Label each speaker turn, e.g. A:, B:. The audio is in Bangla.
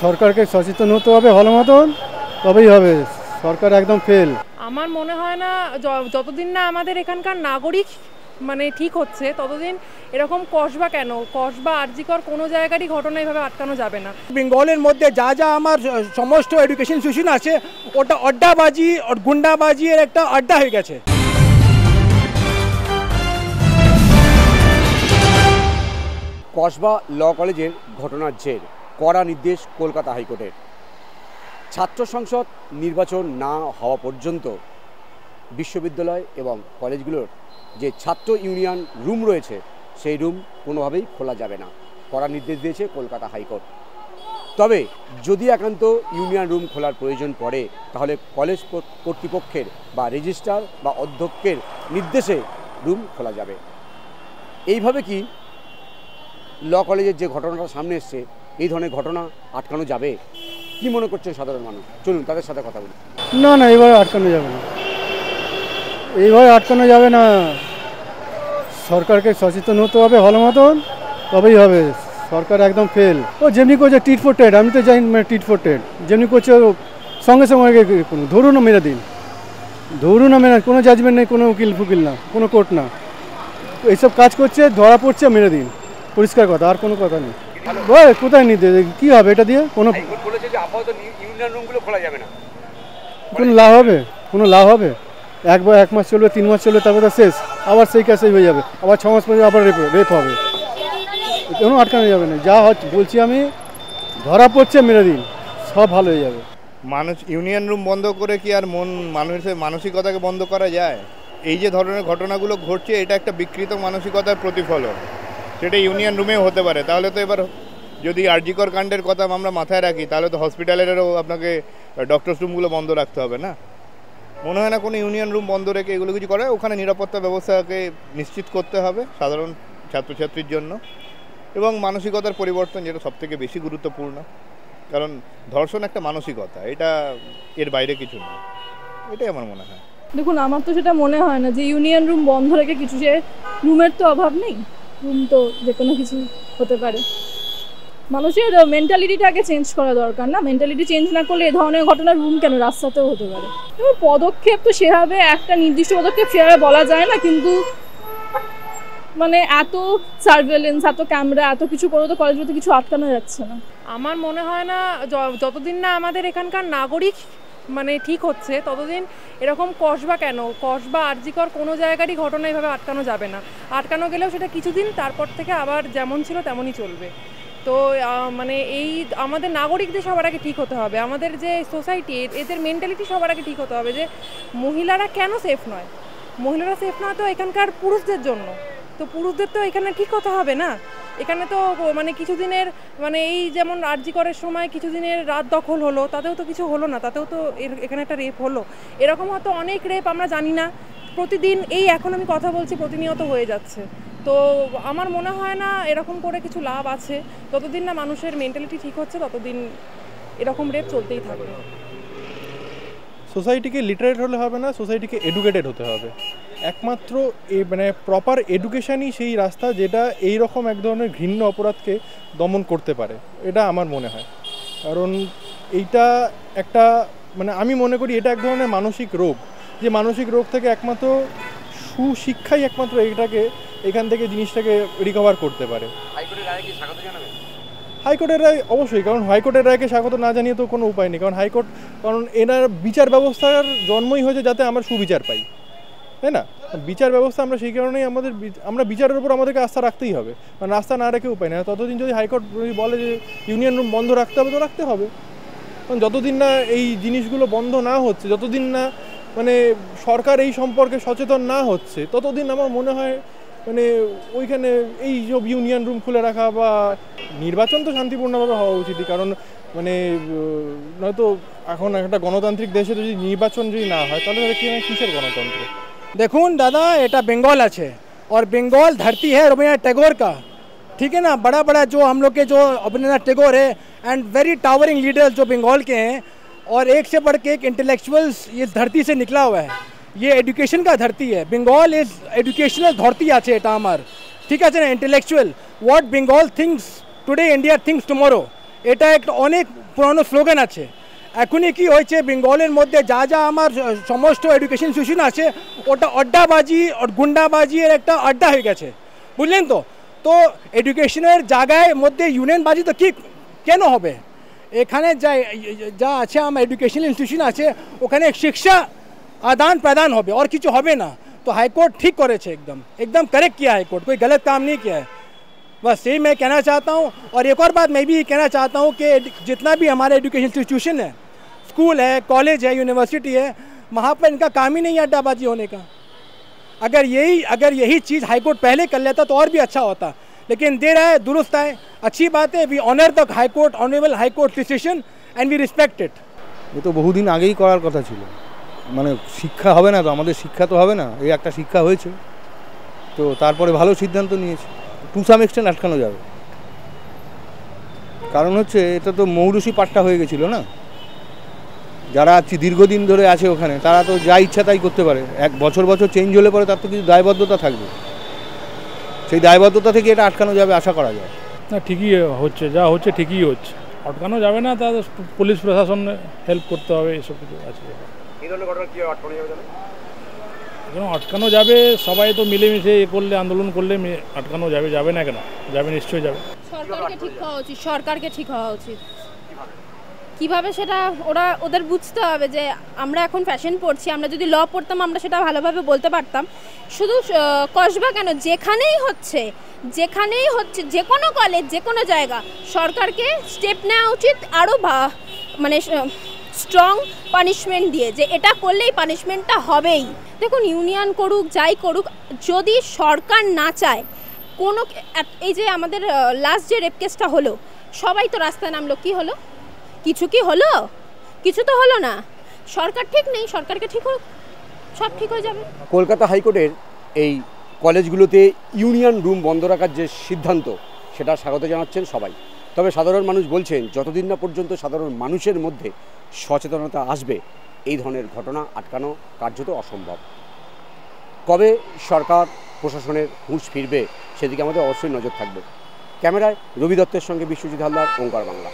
A: সরকারকে সচেতন হতে হবে ভালো মতন, তবেই হবে। সরকার একদম ফেল।
B: আমার মনে হয় না যতদিন না আমাদের এখানকার নাগরিক মানে ঠিক হচ্ছে ততদিন এরকম কসবা কেন কসবা আরজিকর কোনো জায়গারই ঘটনা এভাবে আটকানো যাবে না।
C: বেঙ্গলের মধ্যে যা যা আমার সমস্ত এডুকেশন ইনস্টিটিউশন আছে ওটা আড্ডাবাজি আর গুন্ডাবাজি এর একটা আড্ডা হয়ে গেছে।
D: কসবা ল কলেজের ঘটনার জের, কড়া নির্দেশ কলকাতা হাইকোর্টের। ছাত্র সংসদ নির্বাচন না হওয়া পর্যন্ত বিশ্ববিদ্যালয় এবং কলেজগুলোর যে ছাত্র ইউনিয়ন রুম রয়েছে সেই রুম কোনোভাবেই খোলা যাবে না, কড়া নির্দেশ দিয়েছে কলকাতা হাইকোর্ট। তবে যদি একান্ত ইউনিয়ন রুম খোলার প্রয়োজন পড়ে তাহলে কলেজ কর্তৃপক্ষের বা রেজিস্ট্রার বা অধ্যক্ষের নির্দেশে রুম খোলা যাবে। এইভাবে কি ল কলেজের যে ঘটনাটা সামনে এসছে এই ধরনের ঘটনা আটকানো যাবে? কি মনে করছেন সাধারণ মানুষ? চলুন তাদের সাথে কথা বলি।
A: না না, এইভাবে আটকানো যাবে না, এইভাবে আটকানো যাবে না। সরকারকে সচেতন হতে হবে ভালো মতন, তবেই হবে। সরকার একদম ফেল। ও যেমনি করছে টিট ফর টেট, আমি তো জানি টিট ফর টেট যেমনি করছে সঙ্গে সঙ্গে ধরুন না মেরে দিন, ধরুন না মেরে, কোনো জাজমেন্ট নেই, কোনো উকিল ফুকিল না, কোনো কোর্ট না, এইসব কাজ করছে, ধরা পড়ছে, মেরে দিন, পরিষ্কার কথা, আর কোনো কথা নেই। কোথায় নিতে কী হবে এটা দিয়ে? কোনো কোনো লাভ হবে? কোনো লাভ হবে? এক মাস চলবে, 3 মাস চলবে, তারপরে শেষ, আবার সেই কাজ হয়ে যাবে, আবার 6 মাস পরে আবার রেপ হবে। কোনো আটকানো যাবে না, যা হচ্ছে বলছি আমি, ধরা পড়ছে, মেরে দিন, সব ভালো হয়ে যাবে।
E: মানুষ ইউনিয়ন রুম বন্ধ করে কি আর মানুষের মানসিকতাকে বন্ধ করা যায়? এই যে ধরনের ঘটনাগুলো ঘটছে এটা একটা বিকৃত মানসিকতার প্রতিফলন, সেটা ইউনিয়ন রুমেও হতে পারে। তাহলে তো এবার যদি আরজিকর কাণ্ডের কথা আমরা মাথায় রাখি তাহলে তো হসপিটালেরও আপনাকে ডক্টরস রুমগুলো বন্ধ রাখতে হবে না? মনে হয় না কোনো ইউনিয়ন রুম বন্ধ রেখে এগুলো কিছু করে। ওখানে নিরাপত্তা ব্যবস্থাকে নিশ্চিত করতে হবে সাধারণ ছাত্রছাত্রীর জন্য, এবং মানসিকতার পরিবর্তন, যেটা সবথেকে বেশি গুরুত্বপূর্ণ। কারণ ধর্ষণ একটা মানসিকতা, এটা এর বাইরে কিছু না, এটাই আমার মনে হয়।
F: দেখুন, আমার তো সেটা মনে হয় না যে ইউনিয়ন রুম বন্ধ রেখে কিছু, যে রুমের তো অভাব নেই, রুম তো যে কোনো কিছু হতে পারে। মানুষের মেন্টালিটিটাকে চেঞ্জ করা দরকার না? মেন্টালিটি চেঞ্জ না করলে এ ধরনের ঘটনা রুম কেন, রাস্তাতেও হতে পারে। এবং পদক্ষেপ তো সেভাবে একটা নির্দিষ্ট পদক্ষেপ সেভাবে বলা যায় না, কিন্তু মানে এত সার্ভেলেন্স, এত ক্যামেরা, এত কিছু করে তো কলেজগুলোতে কিছু আটকানো যাচ্ছে না।
B: আমার মনে হয় না যতদিন না আমাদের এখানকার নাগরিক মানে ঠিক হচ্ছে ততদিন এরকম কসবা কেন কসবা আরজিকর কোনো জায়গারই ঘটনা এভাবে আটকানো যাবে না। আটকানো গেলেও সেটা কিছুদিন, তারপর থেকে আবার যেমন ছিল তেমনই চলবে। তো মানে এই আমাদের নাগরিকদের সবার আগে ঠিক হতে হবে, আমাদের যে সোসাইটি এদের মেন্টালিটি সবার আগে ঠিক হতে হবে যে মহিলারা কেন সেফ নয়। মহিলারা সেফ নয় তো এখানকার পুরুষদের জন্য, তো পুরুষদের তো এখানে ঠিক হতে হবে না। এখানে তো মানে কিছুদিনের মানে এই যেমন আরজিকরের সময় কিছুদিনের রাত দখল হলো, তাতেও তো কিছু হলো না, তাতেও তো এখানে একটা রেপ হলো। এরকম হয়তো অনেক রেপ আমরা জানি না, প্রতিদিন এই এখন আমি কথা বলছি প্রতিনিয়ত হয়ে যাচ্ছে। তো আমার মনে হয় না এরকম করে কিছু লাভ আছে। যতদিন না মানুষের মেন্টালিটি ঠিক হচ্ছে ততদিন এরকম রেপ চলতেই থাকবে।
G: সোসাইটিকে লিটারেট হলে হবে না, সোসাইটিকে এডুকেটেড হতে হবে। একমাত্র মানে প্রপার এডুকেশানই সেই রাস্তা যেটা এই রকম এক ধরনের ঘৃণ্য অপরাধকে দমন করতে পারে, এটা আমার মনে হয়। কারণ এইটা একটা মানে আমি মনে করি এটা এক ধরনের মানসিক রোগ, যে মানসিক রোগ থেকে একমাত্র সুশিক্ষাই একমাত্র এখান থেকে জিনিসটাকে রিকভার করতে পারে। হাইকোর্টের রায় অবশ্যই, কারণ হাইকোর্টের রায়কে স্বাগত না জানিয়ে তো কোনো উপায় নেই। কারণ এনার বিচার ব্যবস্থার জন্মই হয়েছে যাতে আমরা সুবিচার পাই, তাই না? বিচার ব্যবস্থা আমরা সেই কারণেই আমরা বিচারের উপর আমাদেরকে আস্থা রাখতেই হবে, কারণ আস্থা না রেখে উপায় নেই। ততদিন যদি হাইকোর্ট বলে যে ইউনিয়ন রুম বন্ধ রাখতে হবে তো রাখতে হবে, কারণ যতদিন না এই জিনিসগুলো বন্ধ না হচ্ছে, যতদিন না মানে সরকার এই সম্পর্কে সচেতন না হচ্ছে, ততদিন আমার মনে হয় মানে ওইখানে এই সব ইউনিয়ন রুম খুলে রাখা বা নির্বাচন তো শান্তিপূর্ণভাবে হওয়া উচিতই। কারণ মানে নয়তো এখন একটা গণতান্ত্রিক দেশে যদি নির্বাচন যদি না হয় তাহলে কিসের গণতন্ত্র?
C: দেখুন দাদা, এটা বেঙ্গল আছে और बंगाल धरती है रवींद्रनाथ टैगोर का, ठीक है ना? बड़ा बड़ा जो हम लोग के जो रवींद्रनाथ टैगोर है एंड वेरी टावरिंग लीडर्स जो बंगाल के हैं, और एक से बढ़ के एक इंटेलेक्चुअल्स इस धरती से निकला हुआ है। ये एडुकेशन का धरती है, बंगाल इज एडुकेशनल धरती আছে এটা আমার, ঠিক আছে না? Intellectual what Bengal things today, India things tomorrow, এটা একটা অনেক পুরানো স্লোগান আছে। এখনই কি হয়েছে বেঙ্গলের মধ্যে যা যা আমার সমস্ত এডুকেশন ইনস্টিটিউশন আছে ওটা আড্ডাবাজি আর গুন্ডাবাজি এর একটা আড্ডা হয়ে গেছে, বুঝলেন তো। তো এডুকেশনের জায়গায় মধ্যে ইউনিয়নবাজি তো কি কেন হবে? এখানে যা আছে আমার এডুকেশনাল ইনস্টিটিউশন আছে ওখানে শিক্ষা आदान प्रदान हो और किसी हो ना। तो हाईकोर्ट ठीक करे एकदम करेक्ट किया हाईकोर्ट, कोई गलत काम नहीं किया है। बस यही मैं कहना चाहता हूँ। और एक और बात मैं भी कहना चाहता हूँ कि जितना भी हमारे एजुकेशन इंस्टीट्यूशन है, स्कूल है, कॉलेज है, यूनिवर्सिटी है, वहाँ पर इनका काम ही नहीं है अड्डाबाजी होने का। अगर यही चीज़ हाईकोर्ट पहले कर लेता तो और भी अच्छा होता, लेकिन देर है दुरुस्त है, अच्छी बात है। We honour the high court, honourable high court decision and we respect it.
H: ये तो बहुदिन আগেই করার কথা ছিল, মানে শিক্ষা হবে না তো, আমাদের শিক্ষা তো হবে না, এই একটা শিক্ষা হয়েছে তো তারপরে ভালো সিদ্ধান্ত নিয়েছে। টু সাম এক্সটেন্ট আটকানো যাবে, কারণ হচ্ছে এটা তো মৌরুষি পাট্টা হয়ে গেছিলো না। যারা দীর্ঘদিন ধরে আছে ওখানে তারা তো যা ইচ্ছা তাই করতে পারে। এক বছর চেঞ্জ হলে পরে তার তো কিছু দায়বদ্ধতা থাকবে, সেই দায়বদ্ধতা থেকে এটা আটকানো যাবে আশা করা যায়।
I: না ঠিকই হচ্ছে, যা হচ্ছে ঠিকই হচ্ছে, আটকানো যাবে না। তাদের পুলিশ প্রশাসন হেল্প করতে হবে, এসব কিছু আছে। আটকানো যাবে, সবাই তো মিলেমিশে করলে, আন্দোলন করলে আটকানো যাবে। যাবে না কেন? যাবে, নিশ্চয়ই যাবে।
J: সরকারকে ঠিক হওয়া উচিত, সরকারকে ঠিক হওয়া উচিত। কিভাবে সেটা ওদের বুঝতে হবে যে আমরা এখন ফ্যাশন পড়ছি, আমরা যদি ল পড়তাম আমরা সেটা ভালোভাবে বলতে পারতাম। শুধু কসবা কেন, যেখানেই হচ্ছে যে কোনো কলেজ, যে কোনো জায়গা, সরকারকে স্টেপ নেওয়া উচিত আরও মানে স্ট্রং পানিশমেন্ট দিয়ে, যে এটা করলেই পানিশমেন্টটা হবেই। দেখুন, ইউনিয়ন করুক, যাই করুক, যদি সরকার না চায় কোনো, এই যে আমাদের লাস্ট যে রেপ কেসটা হলো, সবাই তো রাস্তায় নামলো, কি হলো? কিছু কি হলো? কিছু তো হলো না। সরকার ঠিক নেই, সরকারকে ঠিক হোক, সব ঠিক হয়ে যাবে।
D: কলকাতা হাইকোর্টের এই কলেজগুলোতে ইউনিয়ন রুম বন্ধ রাখার যে সিদ্ধান্ত, সেটা স্বাগত জানাচ্ছেন সবাই। তবে সাধারণ মানুষ বলছেন, যতদিন না পর্যন্ত সাধারণ মানুষের মধ্যে সচেতনতা আসবে, এই ধরনের ঘটনা আটকানো কার্যত অসম্ভব। কবে সরকার প্রশাসনের হুঁশ ফিরবে, সেদিকে আমাদের অবশ্যই নজর থাকবে। ক্যামেরায় রবি দত্তের সঙ্গে বিশ্বজিৎ হালদার, ওঙ্কার বাংলা।